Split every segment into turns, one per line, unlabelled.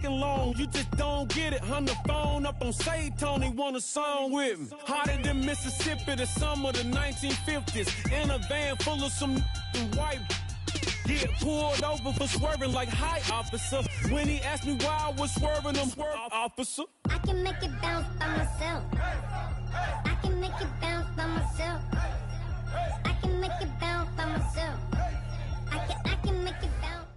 Long, you just don't get it. Hung the phone up on Say Tony, want a song with me. Hotter than Mississippi, the summer of the 1950s. In a van full of some white. Get pulled over for swerving like hi, officer. When he asked me why I was swerving, I'm swerve, officer.
I can make it bounce by myself. I can make it bounce by myself. I can make it bounce by myself. I can make it bounce.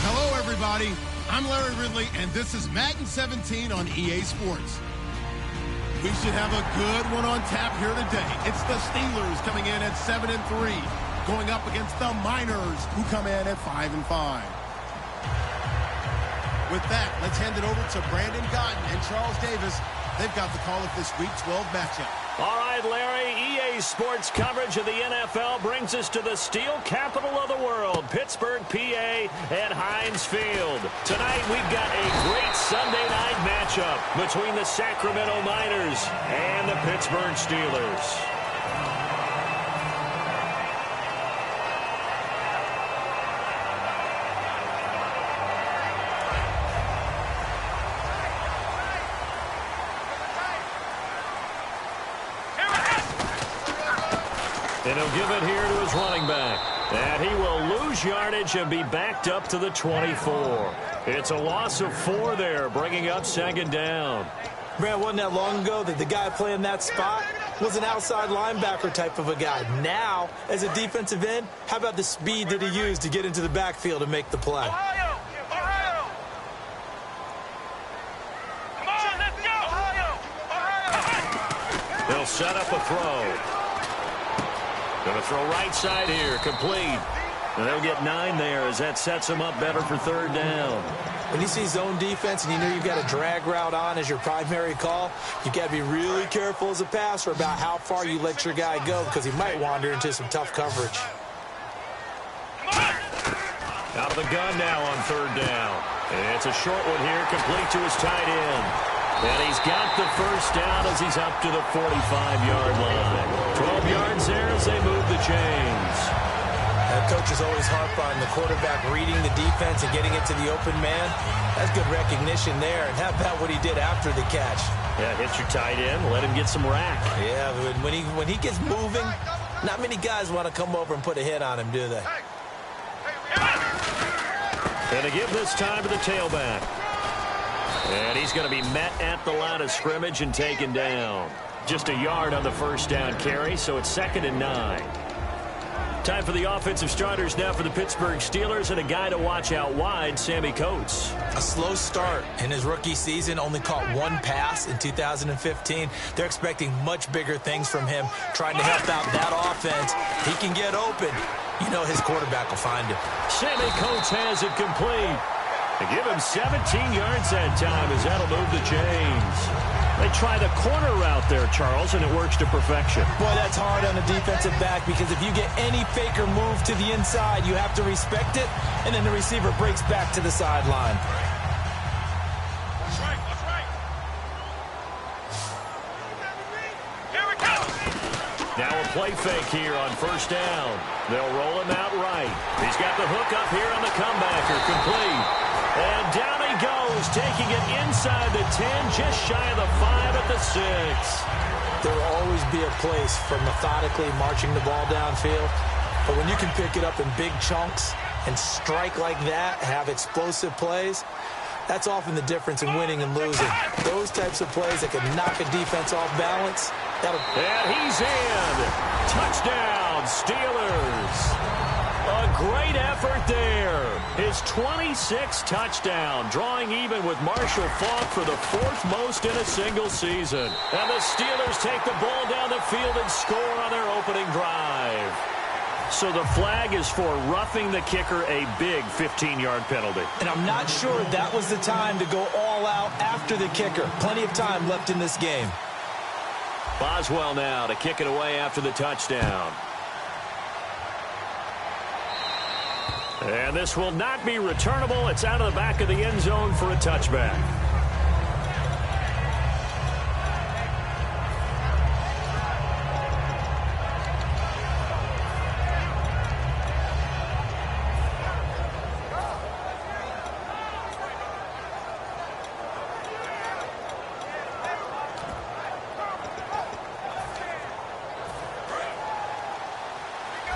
Hello, everybody. I'm Larry Ridley, and this is Madden 17 on EA Sports. We should have a good one on tap here today. It's the Steelers coming in at 7-3, going up against the Miners, who come in at 5-5. With that, let's hand it over to Brandon Gotton and Charles Davis. They've got the call of this Week 12 matchup.
All right, Larry, EA Sports coverage of the NFL brings us to the steel capital of the world, Pittsburgh, PA, at Heinz Field. Tonight, we've got a great Sunday night matchup between the Sacramento Miners and the Pittsburgh Steelers. And he'll give it here to his running back. And he will lose yardage and be backed up to the 24. It's a loss of 4 there, bringing up second down.
Man, wasn't that long ago that the guy playing that spot was an outside linebacker type of a guy. Now, as a defensive end, how about the speed that he used to get into the backfield and make the play?
Ohio! Ohio! Come on, let's go! Ohio!
They'll set up a throw. Going to throw right side here, complete. And they'll get 9 there as that sets them up better for third down.
When you see zone defense and you know you've got a drag route on as your primary call, you've got to be really careful as a passer about how far you let your guy go because he might wander into some tough coverage.
Out of the gun now on third down. And it's a short one here, complete to his tight end. And he's got the first down as he's up to the 45-yard line. 12 yards there as they move the chains.
Coaches always harp on the quarterback reading the defense and getting it to the open man. That's good recognition there. And how about what he did after the catch?
Yeah, hit your tight end, let him get some rack.
Yeah, but when he gets moving, not many guys want to come over and put a hit on him, do they?
And to give this time to the tailback. And he's going to be met at the line of scrimmage and taken down. Just a yard on the first down carry, so it's 2nd and 9. Time for the offensive starters now for the Pittsburgh Steelers, and a guy to watch out wide, Sammy Coates.
A slow start in his rookie season, only caught 1 pass in 2015. They're expecting much bigger things from him, trying to help out that offense. He can get open. You know his quarterback will find him.
Sammy Coates has it complete. They give him 17 yards that time as that'll move the chains. They try the corner route there, Charles, and it works to perfection.
Boy, that's hard on a defensive back because if you get any faker move to the inside, you have to respect it, and then the receiver breaks back to the sideline.
That's right, that's right. Here we go.
Now a play fake here on first down. They'll roll him out right. He's got the hook up here on the comebacker, complete. And down he goes, taking it inside the 10, just shy of the 5 at the 6.
There will always be a place for methodically marching the ball downfield. But when you can pick it up in big chunks and strike like that, have explosive plays, that's often the difference in winning and losing. Those types of plays that can knock a defense off balance.
And he's in. Touchdown, Steelers. A great effort there. His 26th touchdown, drawing even with Marshall Faulk for the 4th most in a single season. And the Steelers take the ball down the field and score on their opening drive. So the flag is for roughing the kicker, a big 15-yard penalty.
And I'm not sure that was the time to go all out after the kicker. Plenty of time left in this game.
Boswell now to kick it away after the touchdown. And this will not be returnable. It's out of the back of the end zone for a touchback.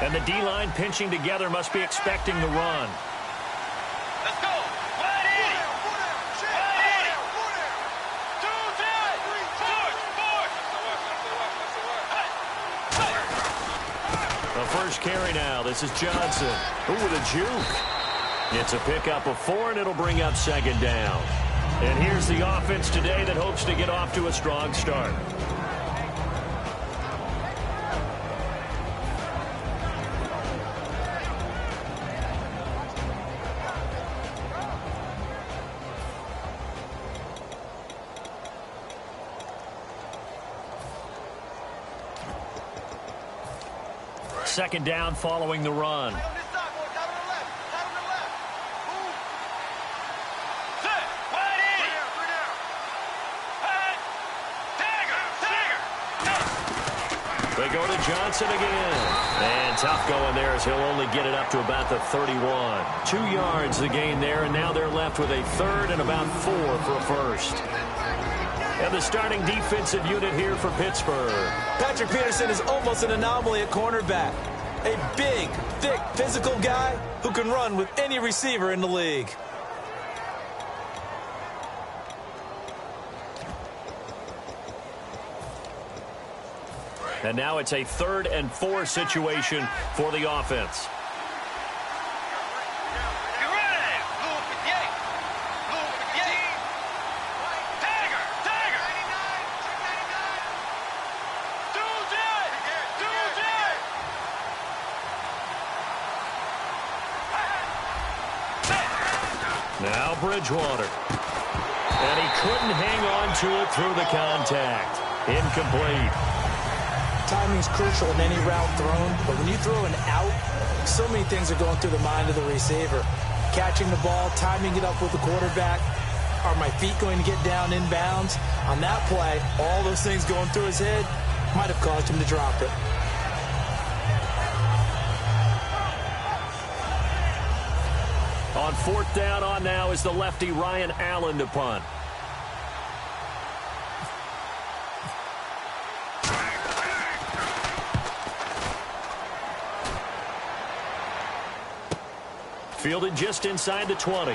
And the D-line pinching together must be expecting the run.
Let's go. 180. 180. 2, 3, 4.
The first carry now. This is Johnson. Ooh, with a juke. It's a pickup of 4, and it'll bring up second down. And here's the offense today that hopes to get off to a strong start. Second down following the run. They go to Johnson again. And tough going there as he'll only get it up to about the 31. 2 yards the gain there, and now they're left with a third and about 4 for a first. And the starting defensive unit here for Pittsburgh.
Patrick Peterson is almost an anomaly at cornerback. A big, thick, physical guy who can run with any receiver in the league.
And now it's a 3rd and 4 situation for the offense. Now Bridgewater. And he couldn't hang on to it through the contact. Incomplete.
Timing's crucial in any route thrown, but when you throw an out, so many things are going through the mind of the receiver. Catching the ball, timing it up with the quarterback. Are my feet going to get down in bounds? On that play, all those things going through his head might have caused him to drop it.
On 4th down on now is the lefty Ryan Allen to punt. Fielded just inside the 20.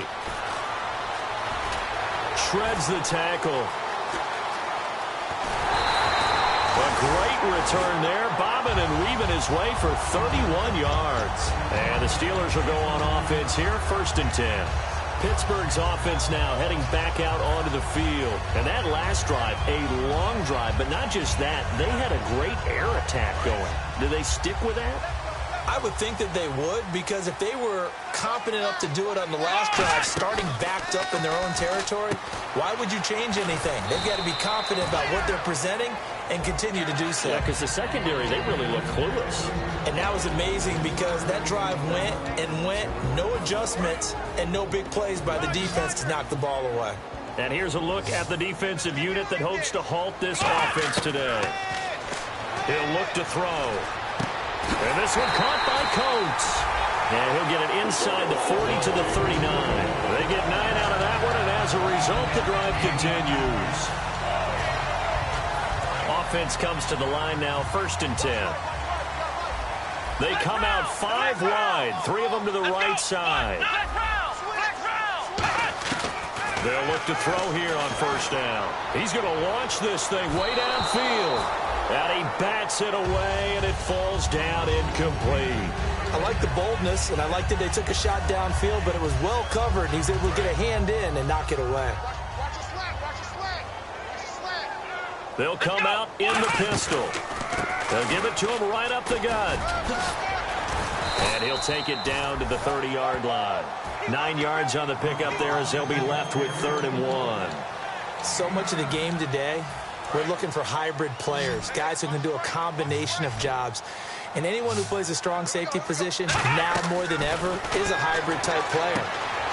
Shreds the tackle. A great return there, bobbing and weaving his way for 31 yards. And the Steelers will go on offense here, 1st and 10. Pittsburgh's offense now heading back out onto the field. And that last drive, a long drive, but not just that. They had a great air attack going. Do they stick with that?
I would think that they would, because if they were competent enough to do it on the last drive, starting backed up in their own territory, why would you change anything? They've got to be confident about what they're presenting and continue to do so.
Yeah, because the secondary, they really look clueless.
And that was amazing because that drive went and went, no adjustments and no big plays by the defense to knock the ball away.
And here's a look at the defensive unit that hopes to halt this offense today. He'll look to throw. And this one caught by Coates. And he'll get it inside the 40 to the 39. They get 9 out of that one, and as a result, the drive continues. Offense comes to the line now, 1st and 10. They come out 5 wide, 3 of them to the right side. They'll look to throw here on 1st down. He's going to launch this thing way downfield. And he bats it away, and it falls down incomplete.
I like the boldness, and I like that they took a shot downfield, but it was well covered. He's able to get a hand in and knock it away.
They'll come out in the pistol. They'll give it to him right up the gut. And he'll take it down to the 30-yard line. 9 yards on the pickup there as they'll be left with 3rd and 1.
So much of the game today, we're looking for hybrid players, guys who can do a combination of jobs. And anyone who plays a strong safety position, now more than ever, is a hybrid-type player.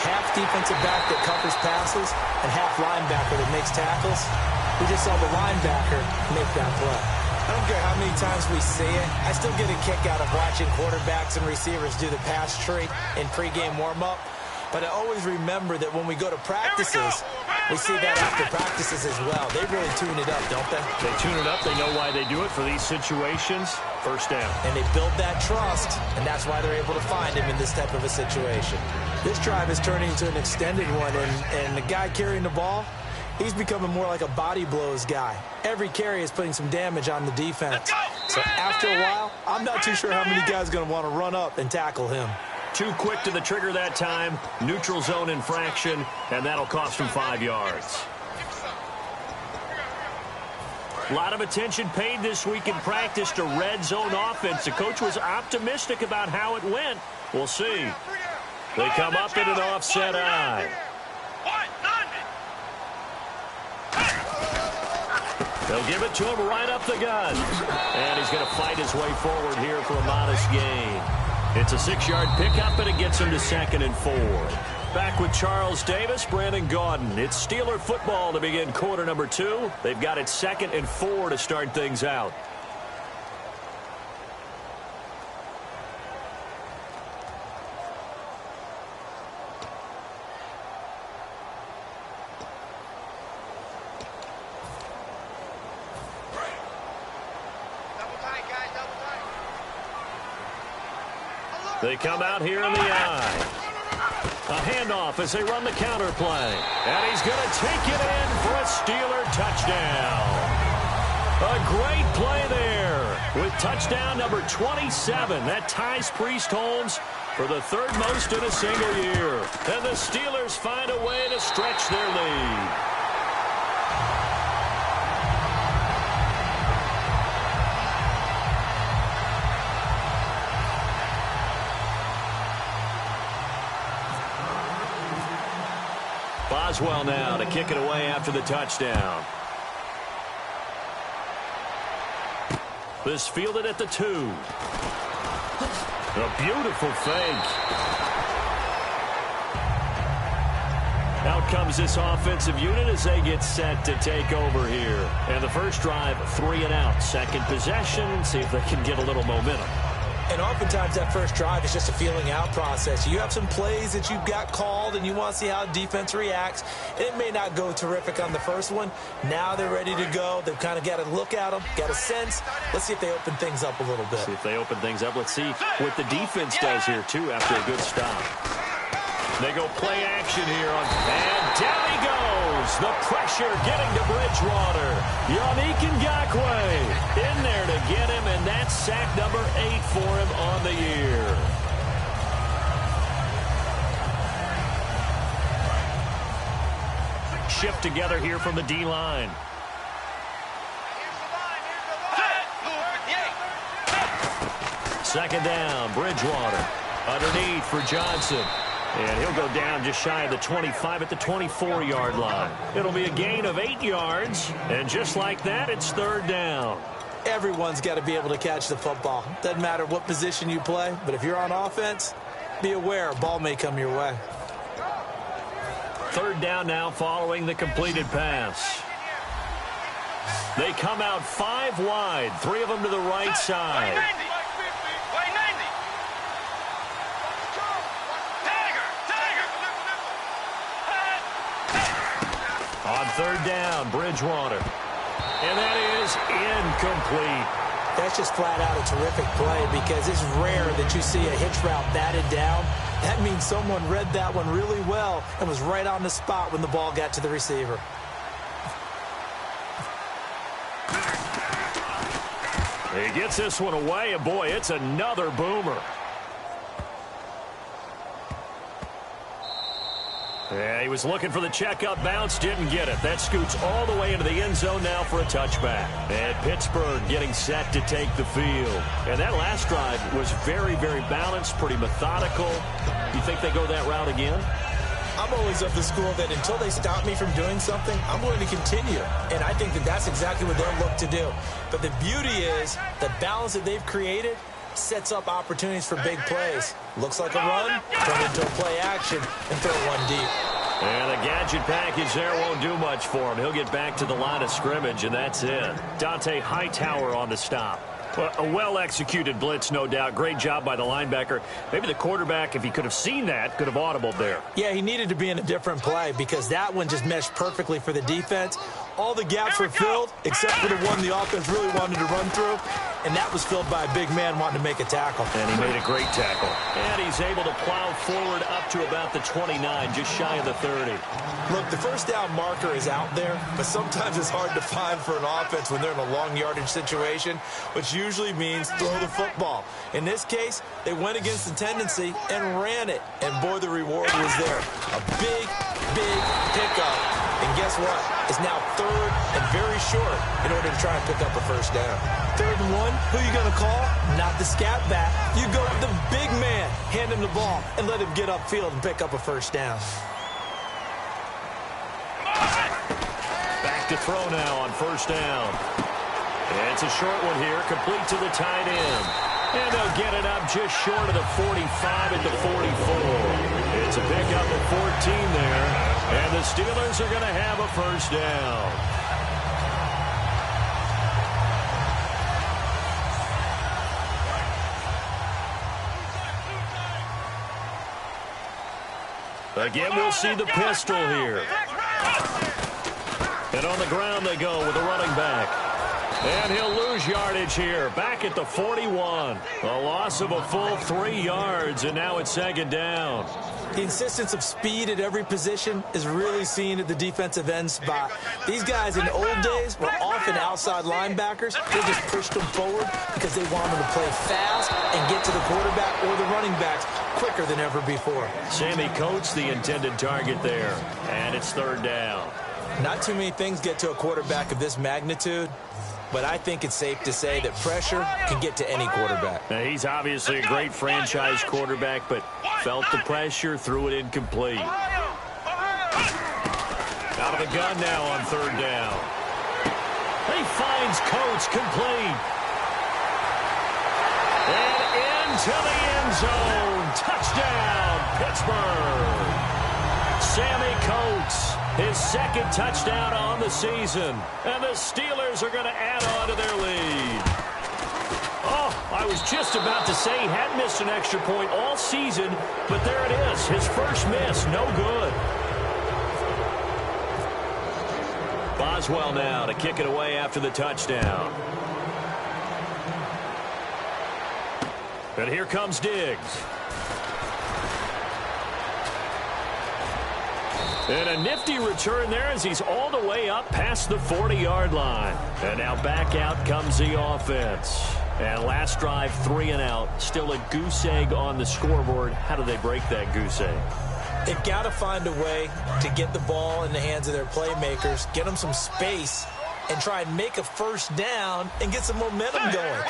Half defensive back that covers passes and half linebacker that makes tackles. We just saw the linebacker make that play. I don't care how many times we see it. I still get a kick out of watching quarterbacks and receivers do the pass tree in pregame warm-up. But I always remember that when we go to practices, we see that after practices as well. They really tune it up, don't they?
They tune it up. They know why they do it for these situations. First down.
And they build that trust, and that's why they're able to find him in this type of a situation. This drive is turning into an extended one, and the guy carrying the ball, he's becoming more like a body blows guy. Every carry is putting some damage on the defense. So after a while, I'm not too sure how many guys are going to want to run up and tackle him.
Too quick to the trigger that time. Neutral zone infraction, and that'll cost him 5 yards. A lot of attention paid this week in practice to red zone offense. The coach was optimistic about how it went. We'll see. They come up in an offset eye. They'll give it to him right up the gut. And he's going to fight his way forward here for a modest gain. It's a 6-yard pickup, and it gets him to 2nd and 4. Back with Charles Davis, Brandon Gaudin. It's Steeler football to begin quarter number 2. They've got it 2nd and 4 to start things out. They come out here in the eye. A handoff as they run the counter play. And he's going to take it in for a Steeler touchdown. A great play there with touchdown number 27. That ties Priest Holmes for the 3rd most in a single year. And the Steelers find a way to stretch their lead. Boswell now to kick it away after the touchdown. This fielded at the 2. A beautiful fake. Out comes this offensive unit as they get set to take over here. And the first drive, 3 and out. Second possession, see if they can get a little momentum.
And oftentimes that first drive is just a feeling out process. You have some plays that you've got called and you want to see how defense reacts. And it may not go terrific on the first one. Now they're ready to go. They've kind of got to look at them, got a sense. Let's see if they open things up a little bit.
See if they open things up. Let's see what the defense does here, too, after a good stop. They go play action here. And down he goes. The pressure getting to Bridgewater. Yannick Ngakoue in there to get him, and that's sack number 8 for him on the year. Shift together here from the D-line. Second down, Bridgewater. Underneath for Johnson. And he'll go down just shy of the 25 at the 24-yard line. It'll be a gain of 8 yards. And just like that, it's 3rd down.
Everyone's got to be able to catch the football. Doesn't matter what position you play, but if you're on offense, be aware a ball may come your way.
3rd down now following the completed pass. They come out 5 wide, 3 of them to the right side. On 3rd down, Bridgewater. And that is incomplete.
That's just flat out a terrific play because it's rare that you see a hitch route batted down. That means someone read that one really well and was right on the spot when the ball got to the receiver.
He gets this one away, and boy, it's another boomer. Yeah, he was looking for the checkup bounce, didn't get it. That scoots all the way into the end zone now for a touchback. And Pittsburgh getting set to take the field. And that last drive was very, very balanced, pretty methodical. You think they go that route again?
I'm always of the school that until they stop me from doing something, I'm going to continue. And I think that that's exactly what they'll look to do. But the beauty is the balance that they've created sets up opportunities for big plays. Looks like a run, turn into a play action, and throw one deep.
And the gadget package there won't do much for him. He'll get back to the line of scrimmage, and that's it. Dante Hightower on the stop. Well, a well-executed blitz, no doubt. Great job by the linebacker. Maybe the quarterback, if he could have seen that, could have audibled there.
Yeah, he needed to be in a different play because that one just meshed perfectly for the defense. All the gaps were filled, except for the one the offense really wanted to run through, and that was filled by a big man wanting to make a tackle.
And he made a great tackle. And he's able to plow forward up to about the 29, just shy of the 30.
Look, the first down marker is out there, but sometimes it's hard to find for an offense when they're in a long yardage situation, which usually means throw the football. In this case, they went against the tendency and ran it. And boy, the reward was there. A big, big pickup. And guess what? It's now third and very short in order to try and pick up a first down. 3rd and 1, who you going to call? Not the scat back. You go with the big man, hand him the ball, and let him get upfield and pick up a first down.
Back to throw now on first down. It's a short one here, complete to the tight end. And they'll get it up just short of the 45 at the 44. It's a pickup of 14 there. And the Steelers are going to have a first down. Again, we'll see the pistol here. And on the ground they go with the running back. And he'll lose yardage here. Back at the 41. A loss of a full 3 yards, and now it's 2nd down.
The insistence of speed at every position is really seen at the defensive end spot. These guys in the old days were often outside linebackers. They just pushed them forward because they wanted to play fast and get to the quarterback or the running backs quicker than ever before.
Sammy Coates, the intended target there. And it's 3rd down.
Not too many things get to a quarterback of this magnitude, but I think it's safe to say that pressure can get to any quarterback.
Now, he's obviously a great franchise quarterback, but felt the pressure, threw it incomplete. Out of the gun now on 3rd down. He finds Coates complete. And into the end zone. Touchdown, Pittsburgh. Sammy Coates, his 2nd touchdown on the season. And the Steelers are going to add on to their lead. Oh, I was just about to say he hadn't missed an extra point all season, but there it is. His first miss, no good. Boswell now to kick it away after the touchdown. And here comes Diggs. And a nifty return there as he's all the way up past the 40-yard line. And now back out comes the offense. And last drive, 3 and out. Still a goose egg on the scoreboard. How do they break that goose egg?
They've got to find a way to get the ball in the hands of their playmakers, get them some space, and try and make a first down and get some momentum going.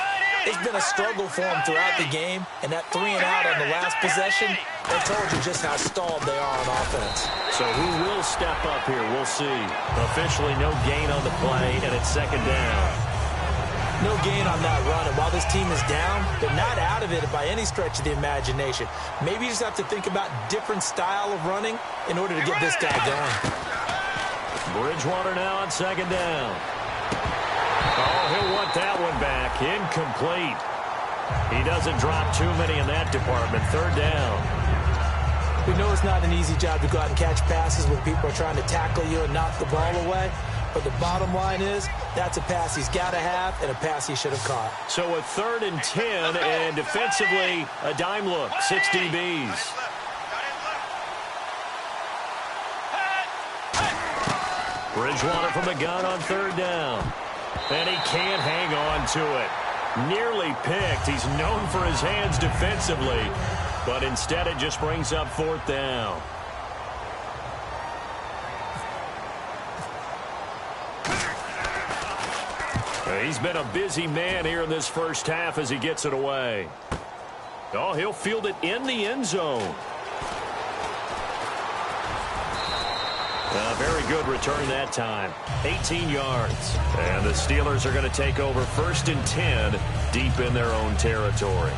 It's been a struggle for them throughout the game, and that 3 and out on the last possession, they told you just how stalled they are on offense.
So who will step up here? We'll see. Officially no gain on the play, and it's 2nd down.
No gain on that run, and while this team is down, they're not out of it by any stretch of the imagination. Maybe you just have to think about different style of running in order to get this guy going.
Bridgewater now on 2nd down. Oh, he'll want that one back. Incomplete. He doesn't drop too many in that department. 3rd down.
We know it's not an easy job to go out and catch passes when people are trying to tackle you and knock the ball away. But the bottom line is, that's a pass he's got to have and a pass he should have caught.
So a 3rd and 10, and defensively, a dime look. 6 DBs. Bridgewater from the gun on 3rd down. And he can't hang on to it. Nearly picked. He's known for his hands defensively, but instead it just brings up 4th down. He's been a busy man here in this first half as he gets it away. Oh, he'll field it in the end zone. A very good return that time. 18 yards. And the Steelers are going to take over 1st and 10 deep in their own territory.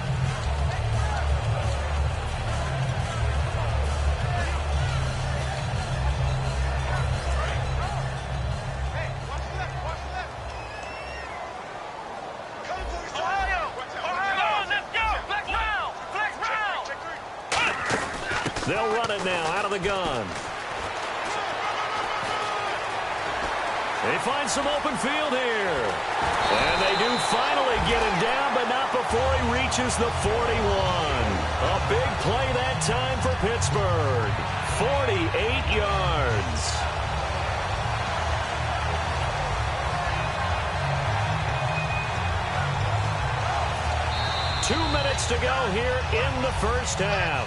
They'll run it now out of the gun. They find some open field here. And they do finally get him down, but not before he reaches the 41. A big play that time for Pittsburgh. 48 yards. Two minutes to go here in the first half.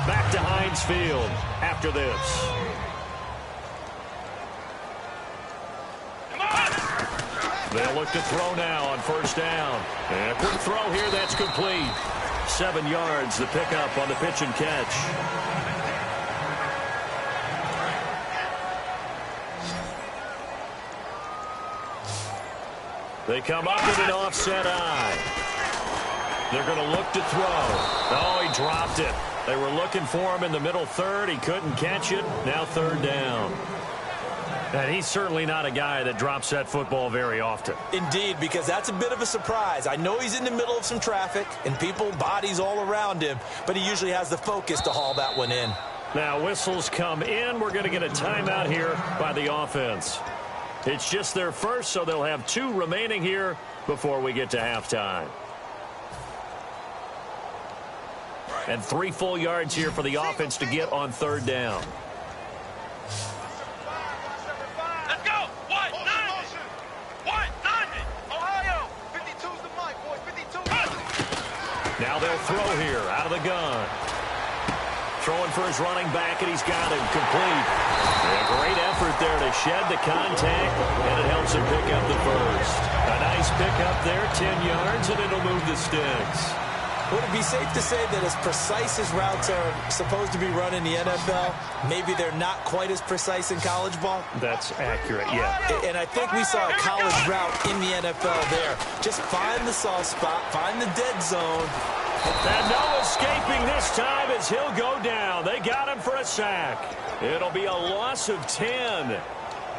Back to Heinz Field after this. They'll look to throw now on first down. And a quick throw here that's complete. 7 yards, the pickup on the pitch and catch. They come up with an offset eye. They're going to look to throw. Oh, he dropped it. They were looking for him in the middle third. He couldn't catch it. Now third down. And he's certainly not a guy that drops that football very often.
Indeed, because that's a bit of a surprise. I know he's in the middle of some traffic and people, bodies all around him, but he usually has the focus to haul that one in.
Now whistles come in. We're going to get a timeout here by the offense. It's just their first, so they'll have 2 remaining here before we get to halftime. And 3 full yards here for the offense to get on third down.
Let's go. 190. 190. Ohio. 52's the mic, boys. 52.
Now they'll throw here out of the gun. Throwing for his running back, and he's got him complete. A great effort there to shed the contact, and it helps him pick up the first. A nice pickup there, 10 yards, and it'll move the sticks.
Would it be safe to say that as precise as routes are supposed to be run in the NFL, maybe they're not quite as precise in college ball?
That's accurate, yeah.
And I think we saw a college route in the NFL there. Just find the soft spot, find the dead zone.
And no escaping this time as he'll go down. They got him for a sack. It'll be a loss of 10.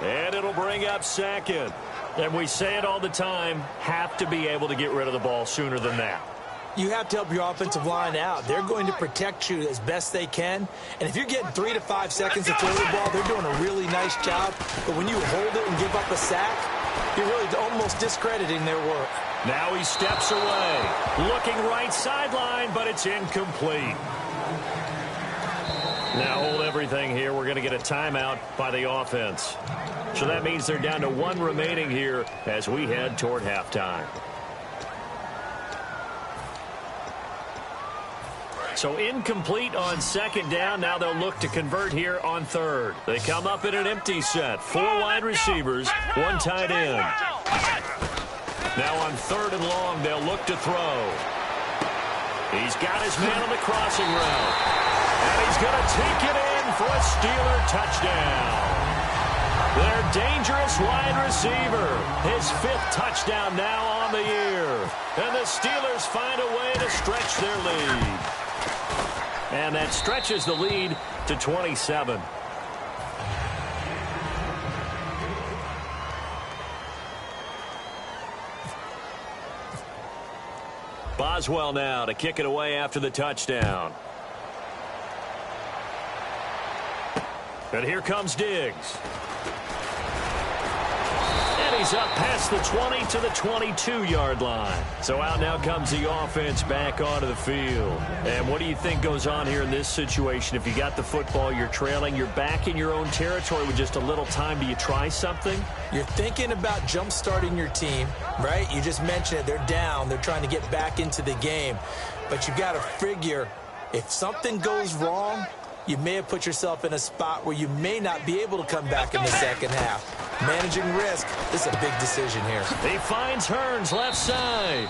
And it'll bring up second. And we say it all the time, have to be able to get rid of the ball sooner than that.
You have to help your offensive line out. They're going to protect you as best they can. And if you're getting 3 to 5 seconds to throw the ball, they're doing a really nice job. But when you hold it and give up a sack, you're really almost discrediting their work.
Now he steps away. Looking right sideline, but it's incomplete. Now hold everything here. We're going to get a timeout by the offense. So that means they're down to 1 remaining here as we head toward halftime. So incomplete on second down. Now they'll look to convert here on third. They come up in an empty set. 4 wide receivers, 1 tight end. Now on third and long, they'll look to throw. He's got his man on the crossing route. And he's going to take it in for a Steeler touchdown. Their dangerous wide receiver. His 5th touchdown now on the year. And the Steelers find a way to stretch their lead. And that stretches the lead to 27. Boswell now to kick it away after the touchdown. And here comes Diggs. And he's up past the 20 to the 22-yard line. So out now comes the offense back onto the field. And what do you think goes on here in this situation? If you got the football, you're trailing, you're back in your own territory with just a little time. Do you try something?
You're thinking about jump-starting your team, right? You just mentioned it. They're down. They're trying to get back into the game. But you got to figure if something goes wrong, you may have put yourself in a spot where you may not be able to come back in the second half. Managing risk, this is a big decision here.
He finds Hearns left side.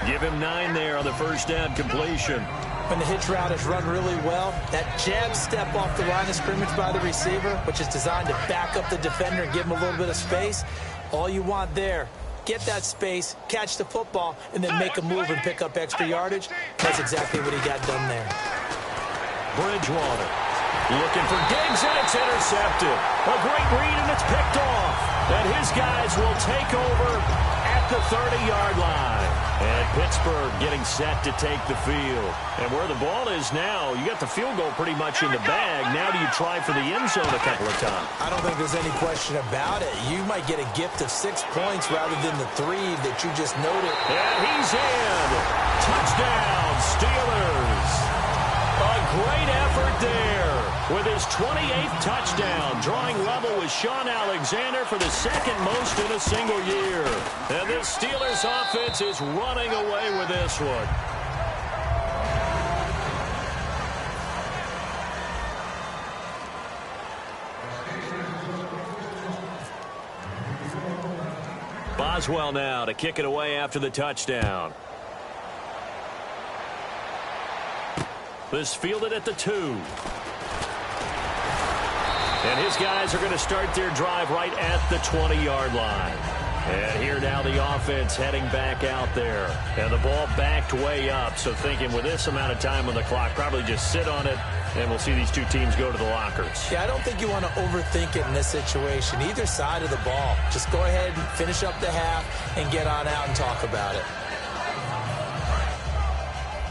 Give him 9 there on the first down completion.
When the hitch route is run really well, that jab step off the line of scrimmage by the receiver, which is designed to back up the defender and give him a little bit of space, all you want there, get that space, catch the football, and then make a move and pick up extra yardage. That's exactly what he got done there.
Bridgewater looking for Diggs, and it's intercepted. A great read, and it's picked off. And his guys will take over at the 30-yard line. And Pittsburgh getting set to take the field. And where the ball is now, you got the field goal pretty much in the bag. Now do you try for the end zone a couple of times?
I don't think there's any question about it. You might get a gift of 6 points rather than the 3 that you just noted.
And he's in. Touchdown, Steelers. A great effort there with his 28th touchdown, drawing level with Sean Alexander for the second most in a single year. And this Steelers offense is running away with this one. Boswell now to kick it away after the touchdown. This fielded at the 2. And his guys are going to start their drive right at the 20-yard line. And here now the offense heading back out there. And the ball backed way up. So thinking with this amount of time on the clock, probably just sit on it, and we'll see these two teams go to the lockers.
Yeah, I don't think you want to overthink it in this situation. Either side of the ball. Just go ahead and finish up the half and get on out and talk about it.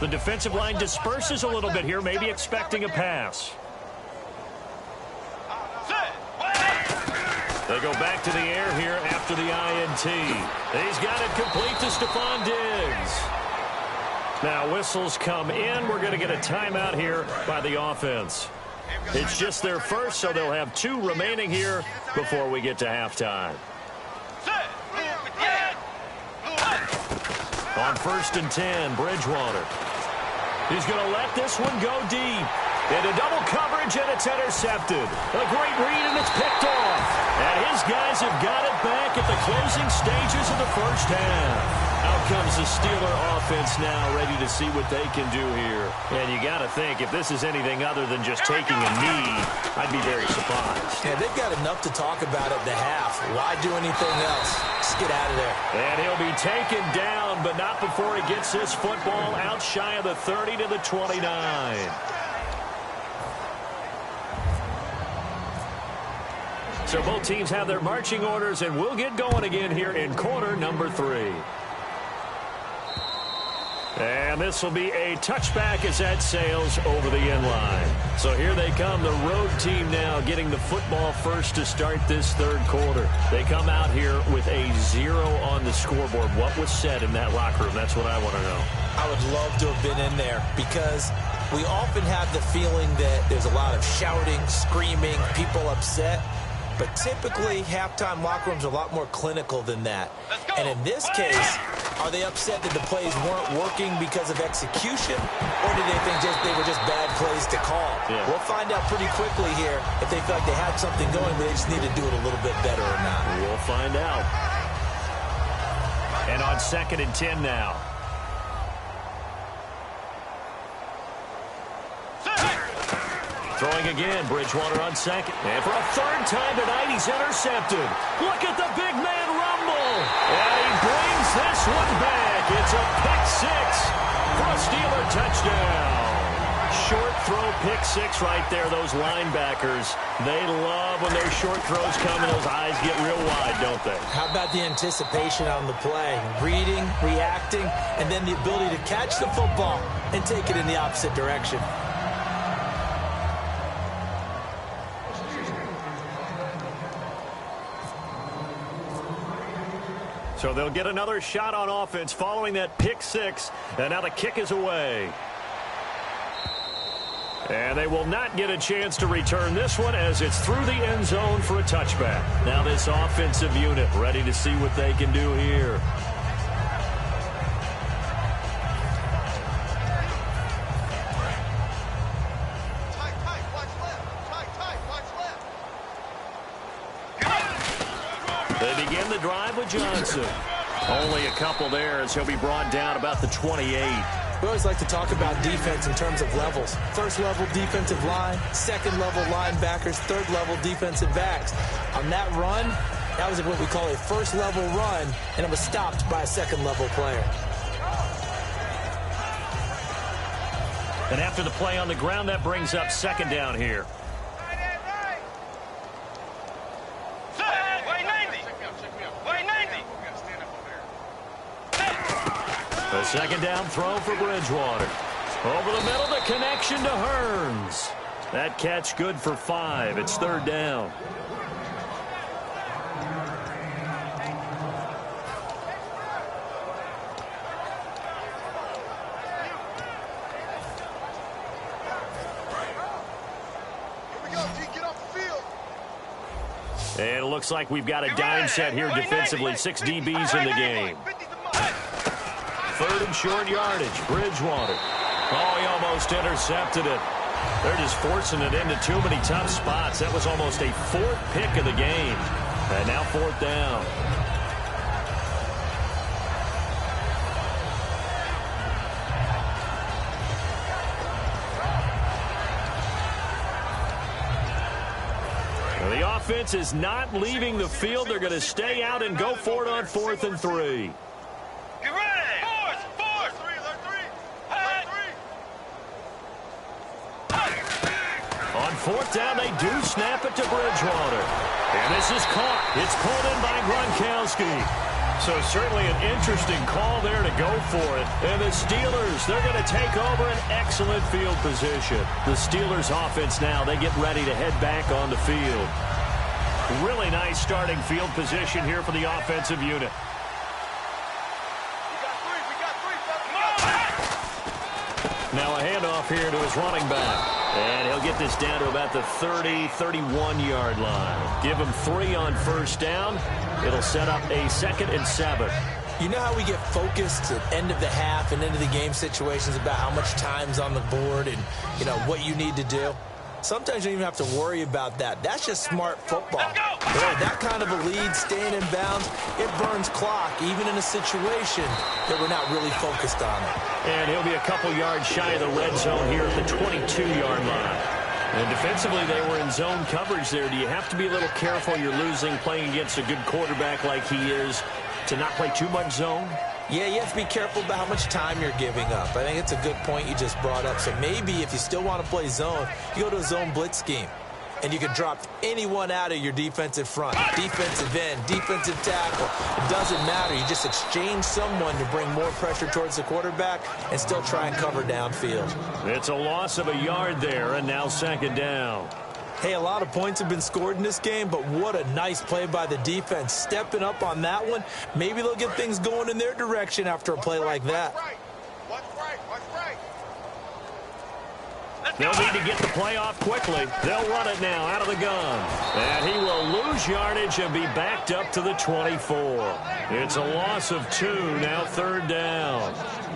The defensive line disperses a little bit here, maybe expecting a pass. They go back to the air here after the INT. He's got it complete to Stephon Diggs. Now whistles come in. We're going to get a timeout here by the offense. It's just their first, so they'll have 2 remaining here before we get to halftime. On 1st and 10, Bridgewater. He's going to let this one go deep. Into double coverage, and it's intercepted. A great read, and it's picked off. And his guys have got it back at the closing stages of the first half. Out comes the Steeler offense now, ready to see what they can do here. And you got to think, if this is anything other than just taking a knee, I'd be very surprised.
Yeah, they've got enough to talk about at the half. Why do anything else? Just get out of there.
And he'll be taken down, but not before he gets this football out shy of the 30 to the 29. So both teams have their marching orders, and we'll get going again here in quarter number 3. And this will be a touchback as that sails over the end line. So here they come, the road team now getting the football first to start this third quarter. They come out here with a 0 on the scoreboard. What was said in that locker room? That's what I want to know.
I would love to have been in there because we often have the feeling that there's a lot of shouting, screaming, people upset. But typically, halftime locker rooms are a lot more clinical than that. And in this case, are they upset that the plays weren't working because of execution? Or do they think they were just bad plays to call? Yeah. We'll find out pretty quickly here if they feel like they had something going, but they just need to do it a little bit better or not.
We'll find out. And on 2nd and 10 now. Throwing again, Bridgewater on 2nd. And for a 3rd time tonight, he's intercepted. Look at the big man rumble. And he brings this one back. It's a pick 6 for a Steeler touchdown. Short throw pick 6 right there. Those linebackers, they love when their short throws come and those eyes get real wide, don't they?
How about the anticipation on the play? Reading, reacting, and then the ability to catch the football and take it in the opposite direction.
So they'll get another shot on offense following that pick 6. And now the kick is away. And they will not get a chance to return this one as it's through the end zone for a touchback. Now this offensive unit ready to see what they can do here. They begin the drive with Johnson. Only a couple there as he'll be brought down about the 28.
We always like to talk about defense in terms of levels. First level defensive line, second level linebackers, third level defensive backs. On that run, that was what we call a first level run, and it was stopped by a second level player.
And after the play on the ground, that brings up 2nd down here. A second down throw for Bridgewater. Over the middle, the connection to Hearns. That catch good for 5. It's third down. And it looks like we've got a dime set here defensively. 6 DBs in the game. Third and short yardage. Bridgewater. Oh, he almost intercepted it. They're just forcing it into too many tough spots. That was almost a 4th pick of the game. And now 4th down. Well, the offense is not leaving the field. They're going to stay out and go for it on 4th and 3.
Get ready! Force!
On 4th down, they do snap it to Bridgewater. And this is caught. It's pulled in by Gronkowski. So certainly an interesting call there to go for it. And the Steelers, they're going to take over an excellent field position. The Steelers offense now, they get ready to head back on the field. Really nice starting field position here for the offensive unit. Now a handoff here to his running back. And he'll get this down to about the 30, 31-yard line. Give him 3 on first down. It'll set up a 2nd and 7.
You know how we get focused at end of the half and into the game situations about how much time's on the board and, you know, what you need to do? Sometimes you don't even have to worry about that. That's just smart football. That kind of a lead, staying in bounds, it burns clock, even in a situation that we're not really focused on it.
And he'll be a couple yards shy of the red zone here at the 22-yard line. And defensively, they were in zone coverage there. Do you have to be a little careful? You're losing, playing against a good quarterback like he is, to not play too much zone?
Yeah, you have to be careful about how much time you're giving up. I think it's a good point you just brought up. So maybe if you still want to play zone, you go to a zone blitz scheme. And you can drop anyone out of your defensive front. Defensive end, defensive tackle. It doesn't matter. You just exchange someone to bring more pressure towards the quarterback and still try and cover downfield.
It's a loss of a yard there, and now 2nd down.
Hey, a lot of points have been scored in this game, but what a nice play by the defense. Stepping up on that one. Maybe they'll get things going in their direction after a play like that.
They'll need to get the play off quickly. They'll run it now out of the gun. And he will lose yardage and be backed up to the 24. It's a loss of 2, now 3rd down.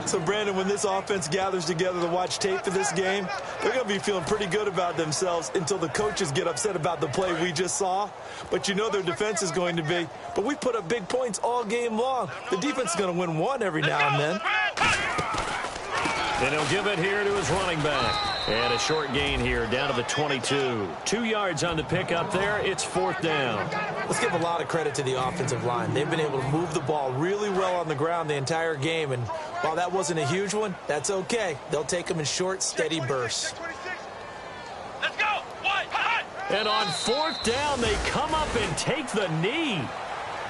So, Brandon, when this offense gathers together to watch tape for this game, they're going to be feeling pretty good about themselves until the coaches get upset about the play we just saw. But you know their defense is going to be. But we put up big points all game long. The defense is going to win one every now and then.
And he'll give it here to his running back. And a short gain here down to the 22. 2 yards on the pickup there. It's 4th down.
Let's give a lot of credit to the offensive line. They've been able to move the ball really well on the ground the entire game. And while that wasn't a huge one, that's okay. They'll take them in short, steady bursts.
Let's go!
And on 4th down, they come up and take the knee.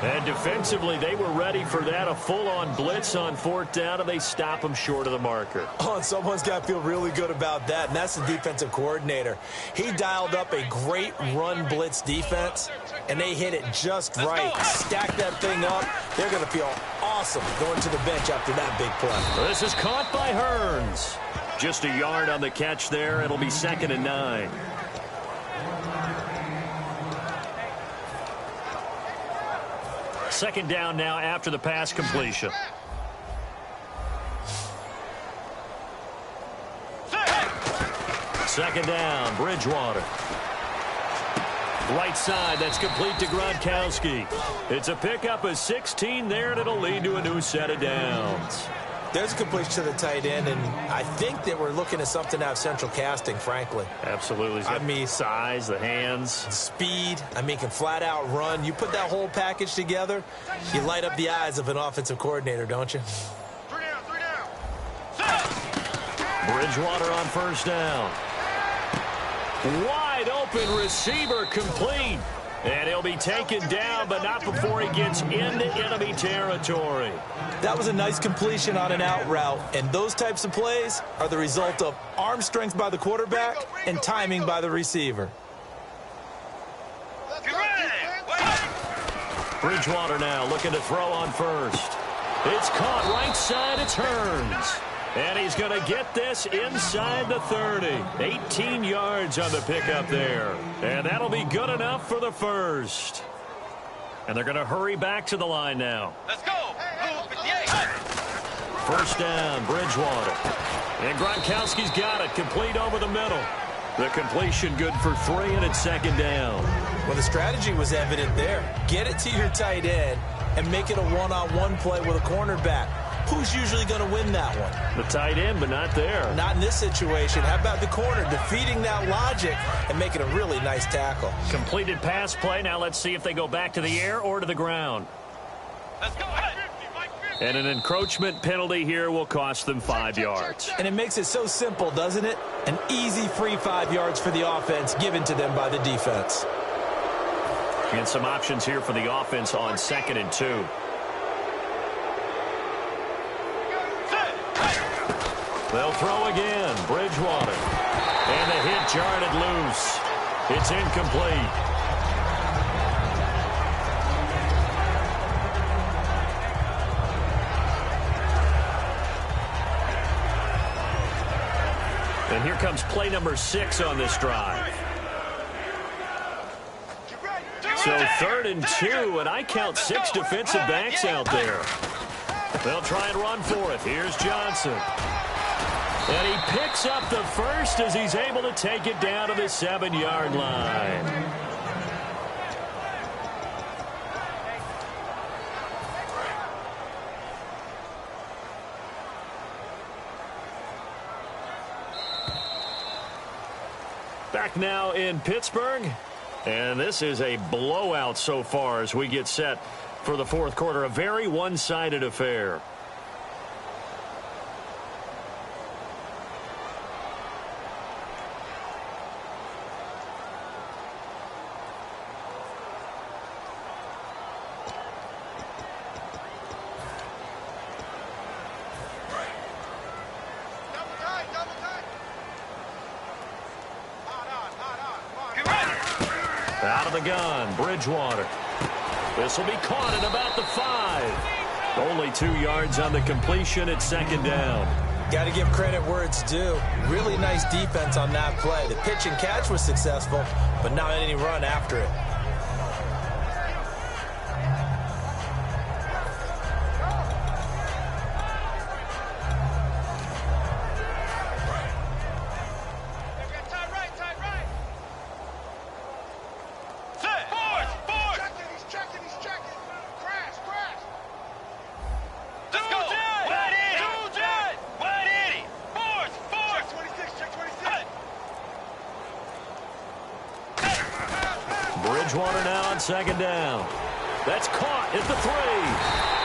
And defensively, they were ready for that, a full-on blitz on 4th down, and they stop them short of the marker.
Oh, and someone's got to feel really good about that, and that's the defensive coordinator. He dialed up a great run blitz defense, and they hit it just right. Stack that thing up. They're going to feel awesome going to the bench after that big play.
This is caught by Hearns. Just a yard on the catch there. It'll be 2nd and 9. Second down now after the pass completion. Second down, Bridgewater. Right side, that's complete to Gronkowski. It's a pickup of 16 there, and it'll lead to a new set of downs.
There's a completion to the tight end, and I think that we're looking at something out of central casting, frankly.
Absolutely.
I mean,
size, the hands.
Speed. I mean, can flat out run. You put that whole package together, you light up the eyes of an offensive coordinator, don't you?
3 down.
Bridgewater on first down. Wide open receiver complete. And he'll be taken down, but not before he gets into enemy territory.
That was a nice completion on an out route, and those types of plays are the result of arm strength by the quarterback and timing by the receiver.
Bridgewater now looking to throw on first. It's caught right side, it turns. And he's going to get this inside the 30. 18 yards on the pickup there. And that'll be good enough for the first. And they're going to hurry back to the line now.
Let's go.
First down, Bridgewater. And Gronkowski's got it, complete over the middle. The completion good for 3, and it's second down.
Well, the strategy was evident there. Get it to your tight end and make it a one-on-one play with a cornerback. Who's usually going to win that one?
The tight end, but not there.
Not in this situation. How about the corner defeating that logic and making a really nice tackle?
Completed pass play. Now let's see if they go back to the air or to the ground.
Let's go.
And an encroachment penalty here will cost them 5 yards.
And it makes it so simple, doesn't it? An easy free 5 yards for the offense given to them by the defense.
And some options here for the offense on 2nd and 2. They'll throw again. Bridgewater. And the hit jarred it loose. It's incomplete. And here comes play number 6 on this drive. So 3rd and 2, and I count 6 defensive backs out there. They'll try and run for it. Here's Johnson. And he picks up the first as he's able to take it down to the 7-yard line. Back now in Pittsburgh. And this is a blowout so far as we get set for the 4th quarter. A very one-sided affair. Out of the gun, Bridgewater. This will be caught at about the 5. Only 2 yards on the completion at 2nd down.
Got to give credit where it's due. Really nice defense on that play. The pitch and catch was successful, but not any run after it.
Bridgewater now on 2nd down. That's caught at the 3.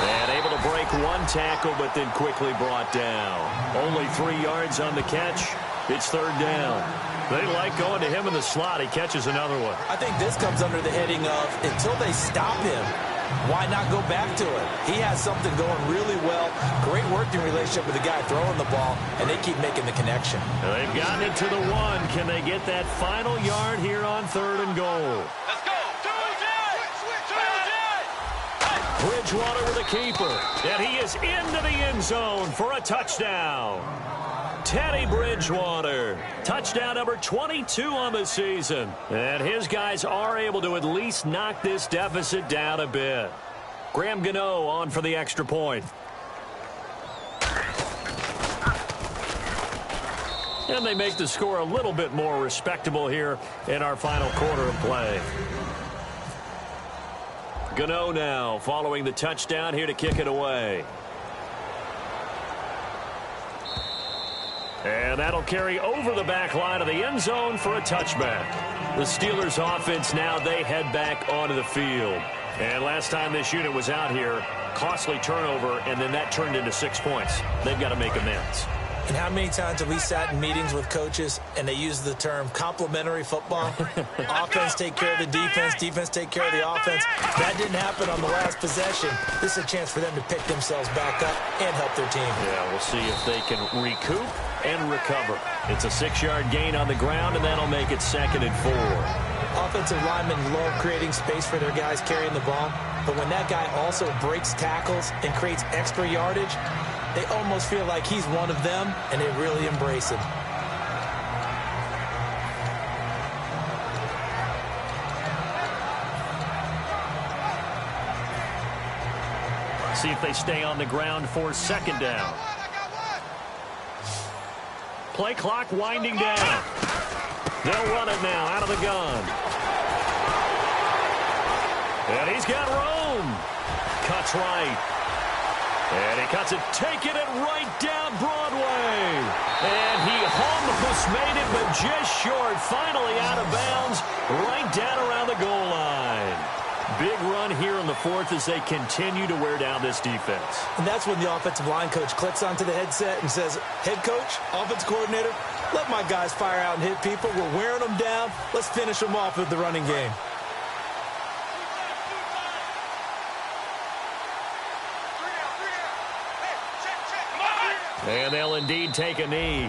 And able to break one tackle, but then quickly brought down. Only 3 yards on the catch. It's 3rd down. They like going to him in the slot. He catches another one.
I think this comes under the heading of until they stop him, why not go back to it? He has something going really well. Great working relationship with the guy throwing the ball, and they keep making the connection.
They've gotten it to the 1. Can they get that final yard here on 3rd and goal?
Let's go.
Bridgewater with a keeper. And he is into the end zone for a touchdown. Teddy Bridgewater. Touchdown number 22 on the season. And his guys are able to at least knock this deficit down a bit. Graham Gano on for the extra point. And they make the score a little bit more respectable here in our final quarter of play. Gano now following the touchdown here to kick it away. And that'll carry over the back line of the end zone for a touchback. The Steelers offense now, they head back onto the field. And last time this unit was out here, costly turnover, and then that turned into 6 points. They've got to make amends.
And how many times have we sat in meetings with coaches and they use the term complementary football? Offense take care of the defense, defense take care of the offense. That didn't happen on the last possession. This is a chance for them to pick themselves back up and help their team.
Yeah, we'll see if they can recoup and recover. It's a 6-yard gain on the ground, and that'll make it 2nd and 4.
Offensive linemen love creating space for their guys carrying the ball, but when that guy also breaks tackles and creates extra yardage, they almost feel like he's one of them, and they really embrace him.
See if they stay on the ground for 2nd down. Play clock winding down. They'll run it now out of the gun. And he's got room. Cuts right. And he cuts it, taking it right down Broadway. And he almost made it, but just short. Finally out of bounds, right down around the goal line. Big run here in the 4th as they continue to wear down this defense.
And that's when the offensive line coach clicks onto the headset and says, head coach, offense coordinator, let my guys fire out and hit people. We're wearing them down. Let's finish them off with the running game.
And they'll indeed take a knee.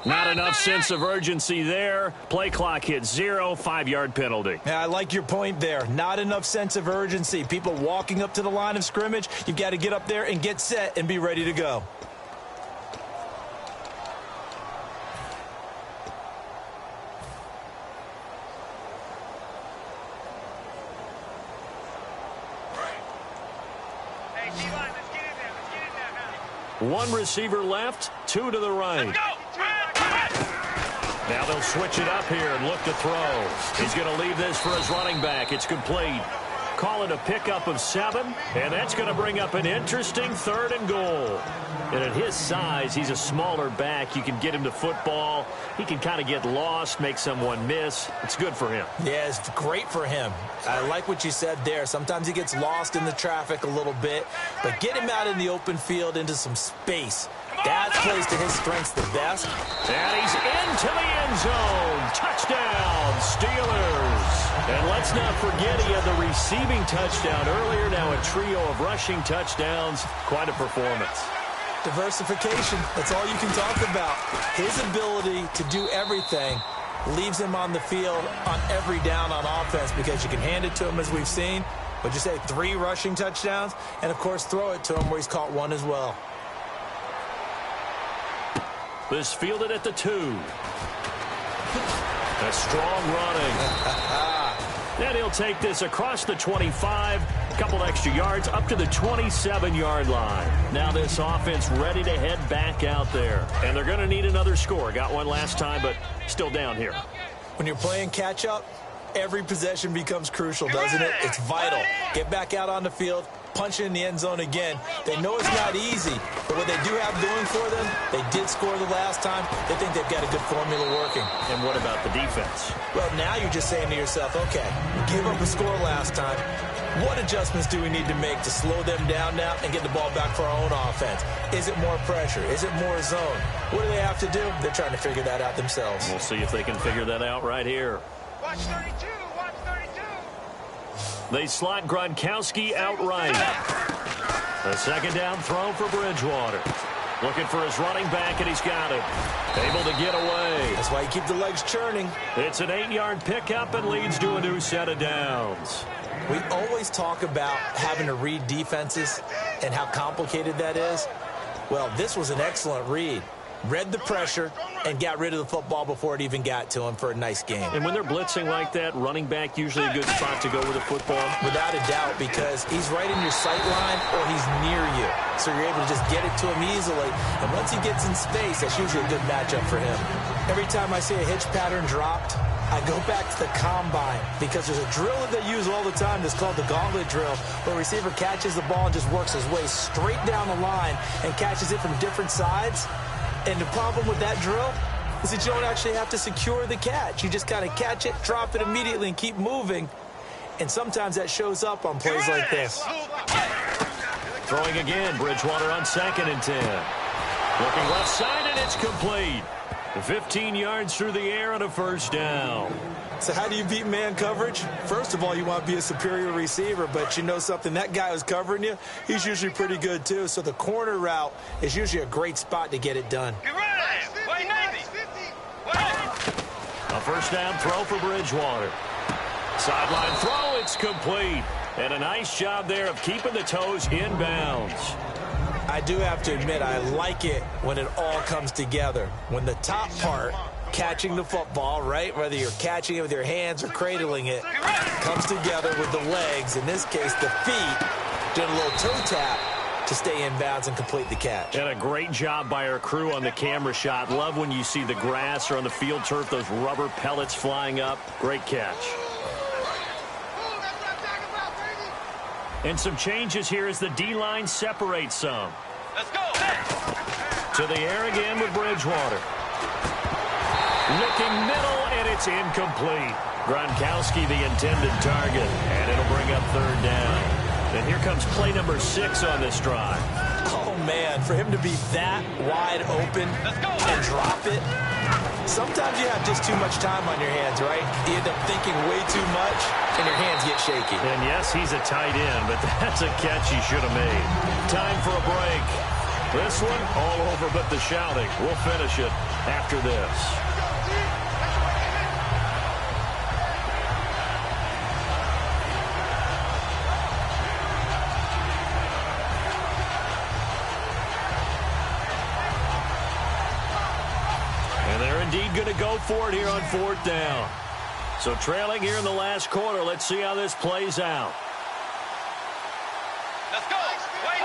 Not enough sense of urgency there. Play clock hits 0, 5-yard penalty.
Yeah, I like your point there. Not enough sense of urgency. People walking up to the line of scrimmage, you've got to get up there and get set and be ready to go.
One receiver left, 2 to the right. Now they'll switch it up here and look to throw. He's going to leave this for his running back. It's complete. Call it a pickup of 7, and that's going to bring up an interesting 3rd and goal. And at his size, he's a smaller back. You can get him to football. He can kind of get lost, make someone miss. It's good for him.
Yeah, it's great for him. I like what you said there. Sometimes he gets lost in the traffic a little bit, but get him out in the open field into some space. That plays to his strengths the best.
And he's into the end zone. Touchdown, Steelers. And let's not forget he had the receiving touchdown earlier. Now a trio of rushing touchdowns. Quite a performance.
Diversification. That's all you can talk about. His ability to do everything leaves him on the field on every down on offense because you can hand it to him as we've seen. Would you say 3 rushing touchdowns? And, of course, throw it to him where he's caught 1 as well.
This fielded at the 2. A strong running. And he'll take this across the 25, a couple extra yards, up to the 27-yard line. Now this offense ready to head back out there. And they're going to need another score. Got one last time, but still down here.
When you're playing catch-up, every possession becomes crucial, doesn't it? It's vital. Get back out on the field, punch it in the end zone again. They know it's not easy, but what they do have going for them, they did score the last time. They think they've got a good formula working.
And what about the defense?
Well, now you're just saying to yourself, okay, we gave up a score last time. What adjustments do we need to make to slow them down now and get the ball back for our own offense? Is it more pressure? Is it more zone? What do they have to do? They're trying to figure that out themselves.
We'll see if they can figure that out right here.
Watch 32, watch 32.
They slot Gronkowski outright. A 2nd down throw for Bridgewater. Looking for his running back, and he's got it. Able to get away.
That's why you keep the legs churning.
It's an 8-yard pickup and leads to a new set of downs.
We always talk about having to read defenses and how complicated that is. Well, this was an excellent read. Read the pressure, and got rid of the football before it even got to him for a nice game.
And when they're blitzing like that, running back usually a good spot to go with the football?
Without a doubt, because he's right in your sight line or he's near you. So you're able to just get it to him easily. And once he gets in space, that's usually a good matchup for him. Every time I see a hitch pattern dropped, I go back to the combine because there's a drill that they use all the time that's called the gauntlet drill, where a receiver catches the ball and just works his way straight down the line and catches it from different sides. And the problem with that drill is that you don't actually have to secure the catch. You just kind of catch it, drop it immediately, and keep moving. And sometimes that shows up on plays like this.
Throwing again, Bridgewater on 2nd and 10. Looking left side, and it's complete. 15 yards through the air on a first down.
So how do you beat man coverage? First of all, you want to be a superior receiver, but you know something, that guy who's covering you, he's usually pretty good too. So the corner route is usually a great spot to get it done.
A first down throw for Bridgewater. Sideline throw, it's complete. And a nice job there of keeping the toes inbounds.
I do have to admit, I like it when it all comes together. When the top part, catching the football, right, whether you're catching it with your hands or cradling it, comes together with the legs, in this case the feet, doing a little toe tap to stay in bounds and complete the catch.
And a great job by our crew on the camera shot. Love when you see the grass or on the field turf, those rubber pellets flying up. Great catch. And some changes here as the D-line separates some.
Let's go.
To the air again with Bridgewater. Looking middle, and it's incomplete. Gronkowski the intended target, and it'll bring up 3rd down. And here comes play number 6 on this drive.
Oh, man, for him to be that wide open and drop it, sometimes you have just too much time on your hands, right? You end up thinking way too much, and your hands get shaky.
And yes, he's a tight end, but that's a catch he should have made. Time for a break. This one, all over but the shouting. We'll finish it after this. Indeed going to go for it here on 4th down. So trailing here in the last quarter. Let's see how this plays out.
Let's go. Way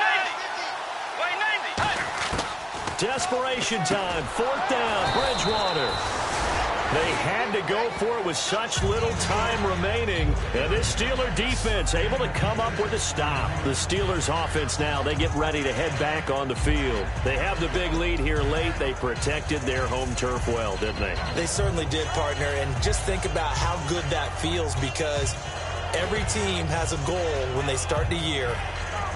90.
Desperation time. 4th down. Bridgewater. They had to go for it with such little time remaining. And this Steeler defense able to come up with a stop. The Steelers offense now, they get ready to head back on the field. They have the big lead here late. They protected their home turf well, didn't they?
They certainly did, partner. And just think about how good that feels, because every team has a goal when they start the year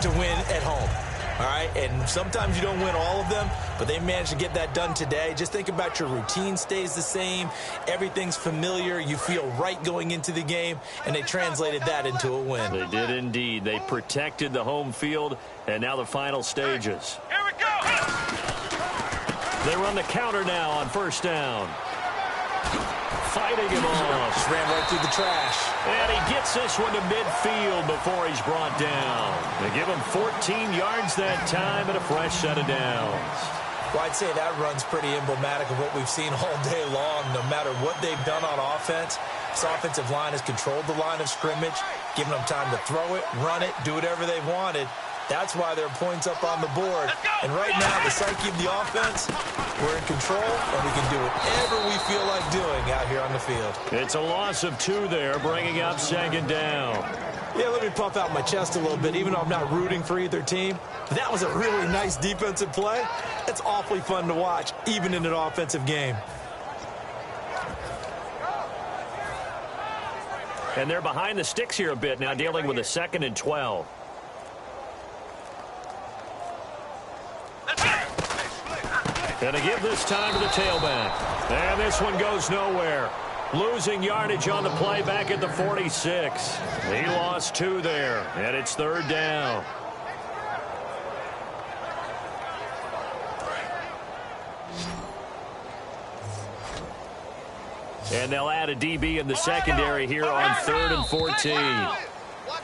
to win at home. All right, and sometimes you don't win all of them, but they managed to get that done today. Just think about your routine stays the same. Everything's familiar. You feel right going into the game, and they translated that into a win.
They did indeed. They protected the home field, and now the final stages.
Here we go.
They run the counter now on 1st down. Fighting him off.
Just ran right through the trash.
And he gets this one to midfield before he's brought down. They give him 14 yards that time and a fresh set of downs.
Well, I'd say that run's pretty emblematic of what we've seen all day long. No matter what they've done on offense, this offensive line has controlled the line of scrimmage, given them time to throw it, run it, do whatever they wanted. That's why there are points up on the board. And right now, the psyche of the offense, we're in control, and we can do whatever we feel like doing out here on the field.
It's a loss of 2 there, bringing up 2nd down.
Yeah, let me puff out my chest a little bit, even though I'm not rooting for either team. That was a really nice defensive play. It's awfully fun to watch, even in an offensive game.
And they're behind the sticks here a bit now, dealing with a 2nd and 12. And to give this time to the tailback. And this one goes nowhere. Losing yardage on the play back at the 46. He lost 2 there, and it's 3rd down. And they'll add a DB in the secondary here on 3rd and 14.
Watch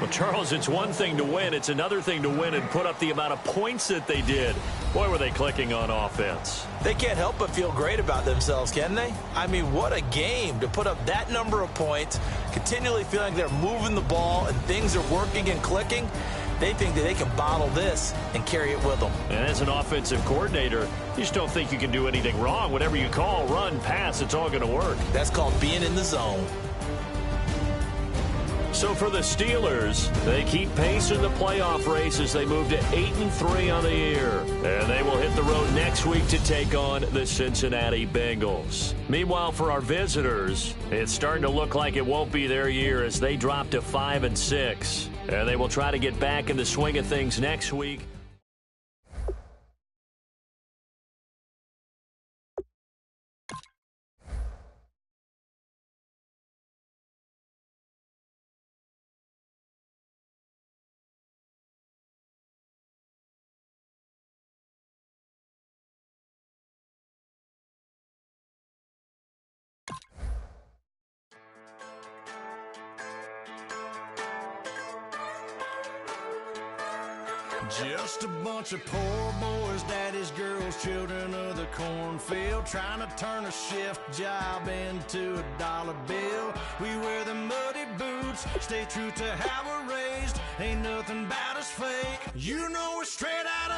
With Charles, it's one thing to win. It's another thing to win and put up the amount of points that they did. Boy, were they clicking on offense.
They can't help but feel great about themselves, can they? I mean, what a game to put up that number of points, continually feeling they're moving the ball and things are working and clicking. They think that they can bottle this and carry it with them.
And as an offensive coordinator, you just don't think you can do anything wrong. Whatever you call, run, pass, it's all going to work.
That's called being in the zone.
So for the Steelers, they keep pace in the playoff race as they move to 8-3 on the year. And they will hit the road next week to take on the Cincinnati Bengals. Meanwhile, for our visitors, it's starting to look like it won't be their year as they drop to 5-6. And they will try to get back in the swing of things next week.
Just a bunch of poor boys, daddy's girls, children of the cornfield, trying to turn a shift job into a dollar bill. We wear the muddy boots, stay true to how we're raised, ain't nothing about us fake. You know we're straight out